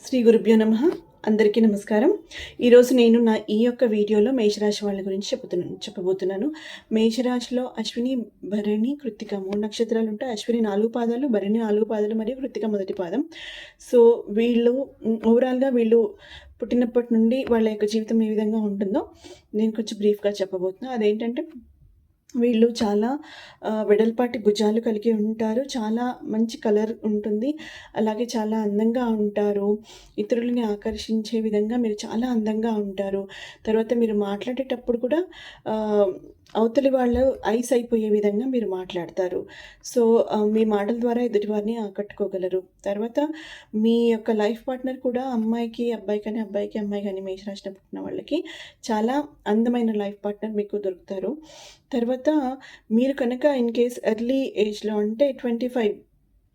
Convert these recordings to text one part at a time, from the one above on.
శ్రీ గురుభ్యో నమః. అందరికీ నమస్కారం. ఈరోజు నేను ఈ యొక్క వీడియోలో మేషరాశి వాళ్ళ గురించి చెప్పబోతున్నాను. మేషరాశిలో అశ్విని, భరణి, కృత్తిక 3 నక్షత్రాలు ఉంటాయి. అశ్విని 4 పాదాలు, భరణి 4 పాదాలు మరియు కృత్తిక మొదటి పాదం. సో వీళ్ళు ఓవరాల్గా వీళ్ళు పుట్టినప్పటి నుండి వాళ్ళ యొక్క జీవితం ఏ విధంగా ఉంటుందో నేను కొంచెం బ్రీఫ్గా చెప్పబోతున్నాను. అదేంటంటే వీళ్ళు చాలా వెడల్పాటి భుజాలు కలిగి ఉంటారు. చాలా మంచి కలర్ ఉంటుంది. అలాగే చాలా అందంగా ఉంటారు. ఇతరులని ఆకర్షించే విధంగా మీరు చాలా అందంగా ఉంటారు. తర్వాత మీరు మాట్లాడేటప్పుడు కూడా అవతలి వాళ్ళు ఐస్ అయిపోయే విధంగా మీరు మాట్లాడతారు. సో మీ మాటల ద్వారా ఎదుటివారిని ఆకట్టుకోగలరు. తర్వాత మీ యొక్క లైఫ్ పార్ట్నర్ కూడా అమ్మాయికి అబ్బాయి కానీ, అబ్బాయికి అమ్మాయి కానీ మేషరాశిలో పుట్టిన వాళ్ళకి చాలా అందమైన లైఫ్ పార్ట్నర్ మీకు దొరుకుతారు. తర్వాత మీరు కనుక ఇన్ కేస్ ఎర్లీ ఏజ్‌లో అంటే 25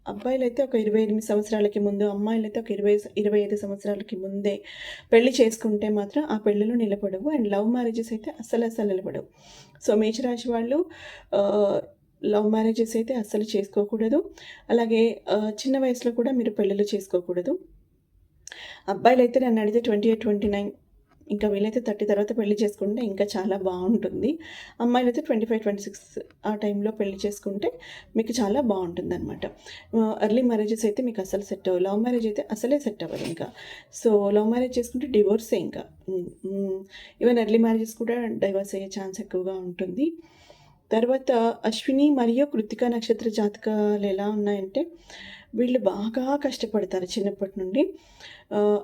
అబ్బాయిలైతే ఒక 28 సంవత్సరాలకి ముందు, అమ్మాయిలైతే ఒక 25 సంవత్సరాలకి ముందే పెళ్లి చేసుకుంటే మాత్రం ఆ పెళ్ళిళ్ళు నిలబడవు. అండ్ లవ్ మ్యారేజెస్ అయితే అస్సలు నిలబడవు. సో మేషరాశి వాళ్ళు లవ్ మ్యారేజెస్ అయితే అస్సలు చేసుకోకూడదు. అలాగే చిన్న వయసులో కూడా మీరు పెళ్ళిళ్ళు చేసుకోకూడదు. అబ్బాయిలైతే నన్ను అడిగితే 28, 29 ఇంకా వీలైతే 30 తర్వాత పెళ్లి చేసుకుంటే ఇంకా చాలా బాగుంటుంది. అమ్మాయిలైతే 25, 26 ఆ టైంలో పెళ్లి చేసుకుంటే మీకు చాలా బాగుంటుందన్నమాట. ఎర్లీ మ్యారేజెస్ అయితే మీకు అసలు సెట్ అవ్వవు. లవ్ మ్యారేజ్ అయితే అసలే సెట్ అవ్వదు ఇంకా. సో లవ్ మ్యారేజ్ చేసుకుంటే డివోర్సే ఇంకా. ఈవెన్ ఎర్లీ మ్యారేజెస్ కూడా డైవర్స్ అయ్యే ఛాన్స్ ఎక్కువగా ఉంటుంది. తర్వాత అశ్విని మరియు కృత్తిక నక్షత్ర జాతకాలు ఎలా ఉన్నాయంటే వీళ్ళు బాగా కష్టపడతారు చిన్నప్పటి నుండి.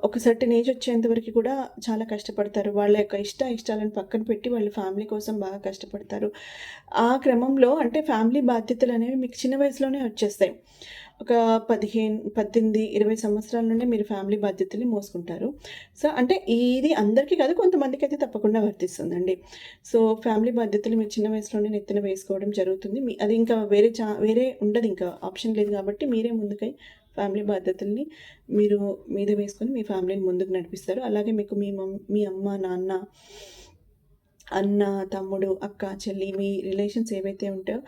ఒక సర్టెన్ ఏజ్ వచ్చేంత వరకు కూడా చాలా కష్టపడతారు. వాళ్ళ యొక్క ఇష్టాలను పక్కన పెట్టి వాళ్ళ ఫ్యామిలీ కోసం బాగా కష్టపడతారు. ఆ క్రమంలో అంటే ఫ్యామిలీ బాధ్యతలు అనేవి మీకు చిన్న వయసులోనే వచ్చేస్తాయి. ఒక 15, 18, 20 సంవత్సరాల నుండి మీరు ఫ్యామిలీ బాధ్యతల్ని మోసుకుంటారు. సో అంటే ఇది అందరికీ కాదు, కొంతమందికి అయితే తప్పకుండా వర్తిస్తుందండి. సో ఫ్యామిలీ బాధ్యతలు మీరు చిన్న వయసులోనే నెత్తిన వేసుకోవడం జరుగుతుంది. అది ఇంకా వేరే ఉండదు, ఇంకా ఆప్షన్ లేదు కాబట్టి మీరే ముందుకై ఫ్యామిలీ బాధ్యతల్ని మీరు మీద వేసుకొని మీ ఫ్యామిలీని ముందుకు నడిపిస్తారు. అలాగే మీకు మీ అమ్మ, నాన్న, అన్న, తమ్ముడు, అక్క, చెల్లి మీ రిలేషన్స్ ఏవైతే ఉంటాయో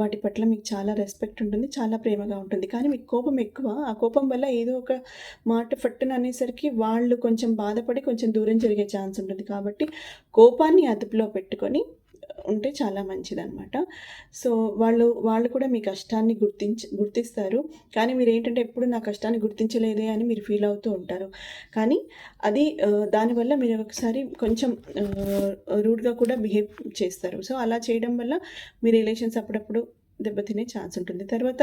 వాటి పట్ల మీకు చాలా రెస్పెక్ట్ ఉంటుంది. చాలా ప్రేమగా ఉంటుంది. కానీ మీకు కోపం ఎక్కువ. ఆ కోపం వల్ల ఏదో ఒక మాట ఫట్టున అనేసరికి వాళ్ళు కొంచెం బాధపడి కొంచెం దూరం జరిగే ఛాన్స్ ఉంటుంది. కాబట్టి కోపాన్ని అదుపులో పెట్టుకొని ఉంటే చాలా మంచిదన్నమాట. సో వాళ్ళు కూడా మీ కష్టాన్ని గుర్తిస్తారు. కానీ మీరేంటంటే ఎప్పుడు నా కష్టాన్ని గుర్తించలేదే అని మీరు ఫీల్ అవుతూ ఉంటారు. కానీ అది దానివల్ల మీరు ఒకసారి కొంచెం రూడ్గా కూడా బిహేవ్ చేస్తారు. సో అలా చేయడం వల్ల మీ రిలేషన్స్ అప్పుడప్పుడు దెబ్బతినే ఛాన్స్ ఉంటుంది. తర్వాత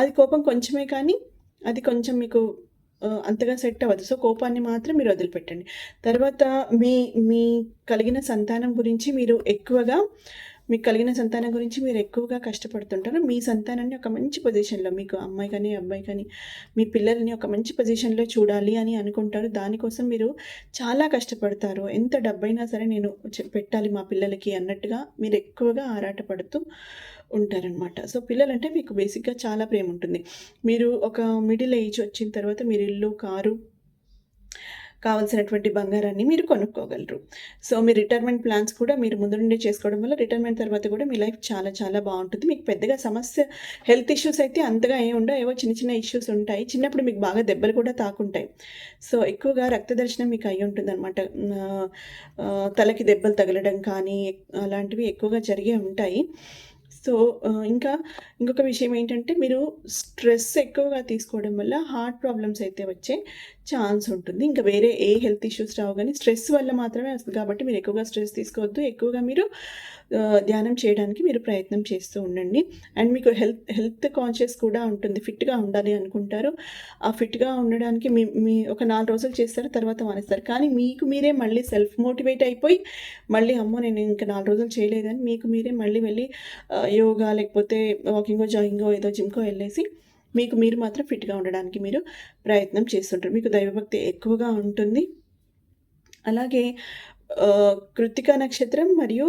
అది కోపం కొంచెమే కానీ అది కొంచెం మీకు అంతగా సెట్ అవ్వదు. సో కోపాన్ని మాత్రం మీరు వదిలిపెట్టండి. తర్వాత మీ కలిగిన సంతానం గురించి మీరు ఎక్కువగా కష్టపడుతుంటారు. మీ సంతానాన్ని ఒక మంచి పొజిషన్లో, మీకు అమ్మాయి కానీ అబ్బాయి కానీ మీ పిల్లల్ని ఒక మంచి పొజిషన్లో చూడాలి అని అనుకుంటారు. దానికోసం మీరు చాలా కష్టపడతారు. ఎంత డబ్బైనా సరే నేను పెట్టాలి మా పిల్లలకి అన్నట్టుగా మీరు ఎక్కువగా ఆరాటపడుతూ ఉంటారనమాట. సో పిల్లలంటే మీకు బేసిక్గా చాలా ప్రేమ ఉంటుంది. మీరు ఒక మిడిల్ ఏజ్ వచ్చిన తర్వాత మీరు ఇల్లు, కారు, కావాల్సినటువంటి బంగారాన్ని మీరు కొనుక్కోగలరు. సో మీ రిటైర్మెంట్ ప్లాన్స్ కూడా మీరు ముందు నుండి చేసుకోవడం వల్ల రిటైర్మెంట్ తర్వాత కూడా మీ లైఫ్ చాలా చాలా బాగుంటుంది. మీకు పెద్దగా హెల్త్ ఇష్యూస్ అయితే అంతగా ఏమి ఉండవు. ఏవో చిన్న చిన్న ఇష్యూస్ ఉంటాయి. చిన్నప్పుడు మీకు బాగా దెబ్బలు కూడా తాకుంటాయి. సో ఎక్కువగా రక్త దర్శనం మీకు అయి ఉంటుందన్నమాట. తలకి దెబ్బలు తగలడం కానీ అలాంటివి ఎక్కువగా జరిగే ఉంటాయి. సో ఇంకొక విషయం ఏంటంటే మీరు స్ట్రెస్ ఎక్కువగా తీసుకోవడం వల్ల హార్ట్ ప్రాబ్లమ్స్ అయితే వచ్చే ఛాన్స్ ఉంటుంది. ఇంకా వేరే ఏ హెల్త్ ఇష్యూస్ రావు, కానీ స్ట్రెస్ వల్ల మాత్రమే వస్తుంది. కాబట్టి మీరు ఎక్కువగా స్ట్రెస్ తీసుకోవద్దు. ఎక్కువగా మీరు ధ్యానం చేయడానికి మీరు ప్రయత్నం చేస్తూ ఉండండి. అండ్ మీకు హెల్త్ కాన్షియస్ కూడా ఉంటుంది. ఫిట్గా ఉండాలి అనుకుంటారు. ఆ ఫిట్గా ఉండడానికి మీ ఒక 4 రోజులు చేస్తారు, తర్వాత మానేస్తారు. కానీ మీకు మీరే మళ్ళీ సెల్ఫ్ మోటివేట్ అయిపోయి మళ్ళీ అమ్మో నేను ఇంకా 4 రోజులు చేయలేదని మీకు మీరే మళ్ళీ వెళ్ళి యోగా లేకపోతే వాకింగో, జాగింగో, ఏదో జిమ్కో వెళ్ళేసి మీకు మీరు మాత్రం ఫిట్గా ఉండడానికి మీరు ప్రయత్నం చేస్తుంటారు. మీకు దైవభక్తి ఎక్కువగా ఉంటుంది. అలాగే కృత్తికా నక్షత్రం మరియు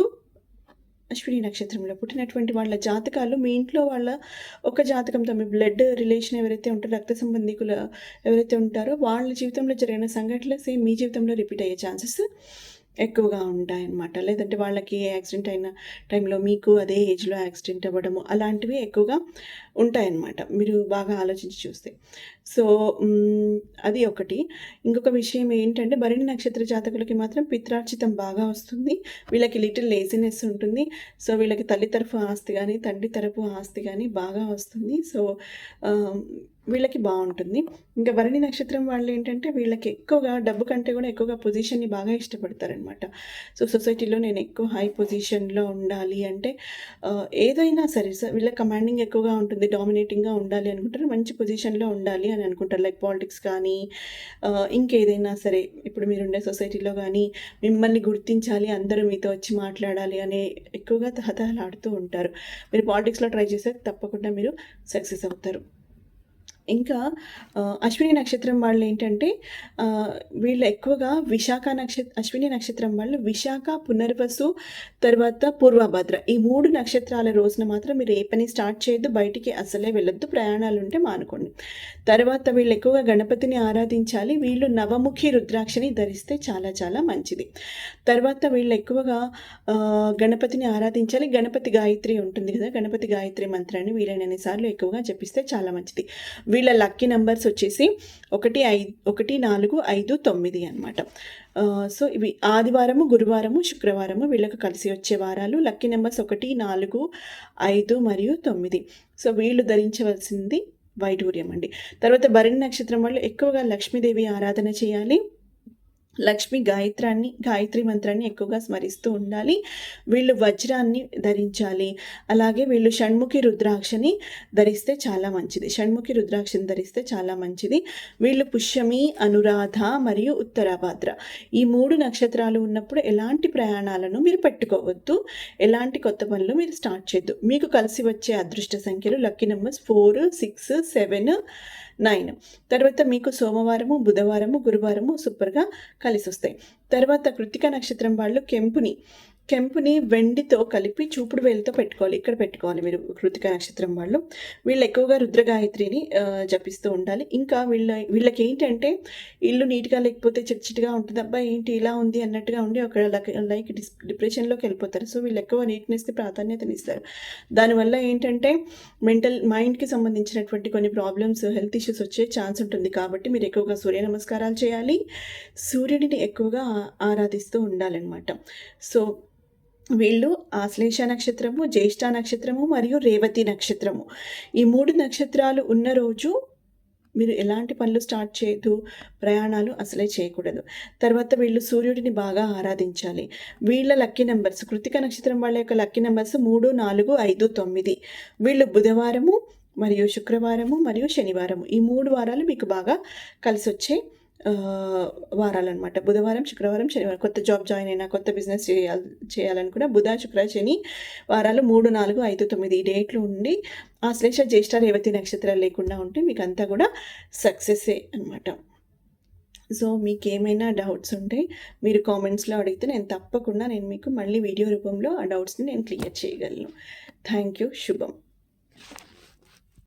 అశ్విని నక్షత్రంలో పుట్టినటువంటి వాళ్ళ జాతకాలు మీ ఇంట్లో వాళ్ళ ఒక జాతకంతో మీ బ్లడ్ రిలేషన్ ఎవరైతే ఉంటారో, రక్త సంబంధికులు ఎవరైతే ఉంటారో వాళ్ళ జీవితంలో జరిగిన సంఘటనలు సేమ్ మీ జీవితంలో రిపీట్ అయ్యే ఛాన్సెస్ ఎక్కువగా ఉంటాయన్నమాట. లేదంటే వాళ్ళకి యాక్సిడెంట్ అయిన టైంలో మీకు అదే ఏజ్లో యాక్సిడెంట్ అవ్వడము అలాంటివి ఎక్కువగా ఉంటాయన్నమాట మీరు బాగా ఆలోచించి చూస్తే. సో, అది ఒకటి. ఇంకొక విషయం ఏంటంటే భరణి నక్షత్ర జాతకులకి మాత్రం పిత్రార్జితం బాగా వస్తుంది. వీళ్ళకి లిటిల్ లేజినెస్ ఉంటుంది. సో, వీళ్ళకి తల్లి తరఫు ఆస్తి గానీ, తండ్రి తరఫు ఆస్తి గానీ బాగా వస్తుంది. సో, వీళ్ళకి బావుంటుంది. ఇంకా భరణి నక్షత్రం వాళ్ళేంటంటే వీళ్ళకి ఎక్కువగా డబ్బు కంటే కూడా ఎక్కువగా పొజిషన్‌ని బాగా ఇష్టపడతారనమాట. సో, సొసైటీలో నేను ఎక్కువ హై పొజిషన్‌లో ఉండాలి అంటే ఏదైనా సరే వీళ్ళ కమాండింగ్ ఎక్కువగా ఉంటుంది. డామినేటింగ్‌గా ఉండాలి అనుకుంటారు. మంచి పొజిషన్‌లో ఉండాలి అని అనుకుంటారు. లైక్ పాలిటిక్స్ కానీ ఇంకేదైనా సరే ఇప్పుడు మీరుండే సొసైటీలో గానీ మిమ్మల్ని గుర్తించాలి, అందరూ మీతో వచ్చి మాట్లాడాలి అనే ఎక్కువగా తహతహలాడుతూ ఉంటారు. మీరు పాలిటిక్స్‌లో ట్రై చేస్తే తప్పకుండా మీరు సక్సెస్ అవుతారు. ఇంకా అశ్విని నక్షత్రం వాళ్ళేంటంటే వీళ్ళు ఎక్కువగా అశ్విని నక్షత్రం వాళ్ళు విశాఖ, పునర్వసు, తర్వాత పూర్వభద్ర ఈ 3 నక్షత్రాల రోజున మాత్రం మీరు ఏ పని స్టార్ట్ చేయొద్దు. బయటికి అసలే వెళ్ళొద్దు. ప్రయాణాలుంటే మానుకోండి. తర్వాత వీళ్ళు ఎక్కువగా గణపతిని ఆరాధించాలి. వీళ్ళు నవముఖి రుద్రాక్షని ధరిస్తే చాలా చాలా మంచిది. తర్వాత వీళ్ళు ఎక్కువగా గణపతిని ఆరాధించాలి. గణపతి గాయత్రి ఉంటుంది కదా! గణపతి గాయత్రి మంత్రాన్ని వీలైనన్ని సార్లు ఎక్కువగా జపిస్తే చాలా మంచిది. వీళ్ళ లక్కీ నంబర్స్ వచ్చేసి 1, 4, 5, 9 అనమాట. సో, ఇవి ఆదివారము, గురువారము, శుక్రవారము వీళ్ళకి కలిసి వచ్చే వారాలు. లక్కీ నెంబర్స్ 1, 4, 5 మరియు 9. సో, వీళ్ళు ధరించవలసింది వైఢూర్యం అండి. తర్వాత భరణి నక్షత్రం వాళ్ళు ఎక్కువగా లక్ష్మీదేవి ఆరాధన చేయాలి. లక్ష్మి గాయత్రి మంత్రాన్ని ఎక్కువగా స్మరిస్తూ ఉండాలి. వీళ్ళు వజ్రాన్ని ధరించాలి. అలాగే వీళ్ళు షణ్ముఖి రుద్రాక్షని ధరిస్తే చాలా మంచిది. వీళ్ళు పుష్యమి, అనురాధ మరియు ఉత్తరాభాద్ర ఈ 3 నక్షత్రాలు ఉన్నప్పుడు ఎలాంటి ప్రయాణాలను మీరు పెట్టుకోవద్దు. ఎలాంటి కొత్త పనులు మీరు స్టార్ట్ చేయొద్దు. మీకు కలిసి వచ్చే అదృష్ట సంఖ్యలు లక్కీ నెంబర్స్ 4, 6, 7, 9. తర్వాత మీకు సోమవారము, బుధవారము, గురువారము సూపర్‌గా కలిసొస్తాయి. తర్వాత కృత్తిక నక్షత్రం వాళ్ళు కెంపుని వెండితో కలిపి చూపుడు వేలుతో పెట్టుకోవాలి. ఇక్కడ పెట్టుకోవాలి మీరు కృత్తిక నక్షత్రం వాళ్ళు. వీళ్ళు ఎక్కువగా రుద్రగాయత్రిని జపిస్తూ ఉండాలి. ఇంకా వీళ్ళకి ఏంటంటే ఇల్లు నీట్‌గా లేకపోతే చిట్చిటిగా ఉంటుంది. అబ్బా ఏంటి ఇలా ఉంది అన్నట్టుగా ఉండి ఒక లైక్ డిప్రెషన్‌లోకి వెళ్ళిపోతారు. సో, వీళ్ళు ఎక్కువ నీట్‌నెస్‌కి ప్రాధాన్యతనిస్తారు. దానివల్ల ఏంటంటే మైండ్‌కి సంబంధించినటువంటి కొన్ని ప్రాబ్లమ్స్, హెల్త్ ఇష్యూస్ వచ్చే ఛాన్స్ ఉంటుంది. కాబట్టి మీరు ఎక్కువగా సూర్య నమస్కారాలు చేయాలి. సూర్యుడిని ఎక్కువగా ఆరాధిస్తూ ఉండాలన్నమాట. సో, వీళ్ళు ఆశ్లేష నక్షత్రము, జ్యేష్ఠ నక్షత్రము మరియు రేవతి నక్షత్రము ఈ 3 నక్షత్రాలు ఉన్న రోజు మీరు ఎలాంటి పనులు స్టార్ట్ చేయొద్దు. ప్రయాణాలు అసలే చేయకూడదు. తర్వాత వీళ్ళు సూర్యుడిని బాగా ఆరాధించాలి. వీళ్ళ లక్కీ నెంబర్స్ కృత్తిక నక్షత్రం వాళ్ళ యొక్క లక్కీ నెంబర్స్ 3, 4, 5, 9. వీళ్ళు బుధవారము మరియు శుక్రవారము మరియు శనివారము ఈ 3 వారాలు మీకు బాగా కలిసొచ్చే వారాలన్నమాట. బుధవారం, శుక్రవారం, శనివారం కొత్త జాబ్ జాయిన్ అయినా, కొత్త బిజినెస్ చేయాలనుకున్న బుధ, శుక్ర, శని వారాలు 3, 4, 5, 9 ఈ డేట్లు ఉండి ఆశ్లేష, జ్యేష్ఠ, రేవతి నక్షత్రాలు లేకుండా ఉంటే మీకు అంతా కూడా సక్సెస్సే అనమాట. సో, మీకేమైనా డౌట్స్ ఉంటే మీరు కామెంట్స్‌లో అడిగితే నేను మీకు మళ్ళీ వీడియో రూపంలో ఆ డౌట్స్‌ని నేను క్లియర్ చేయగలను. Thank you. శుభం.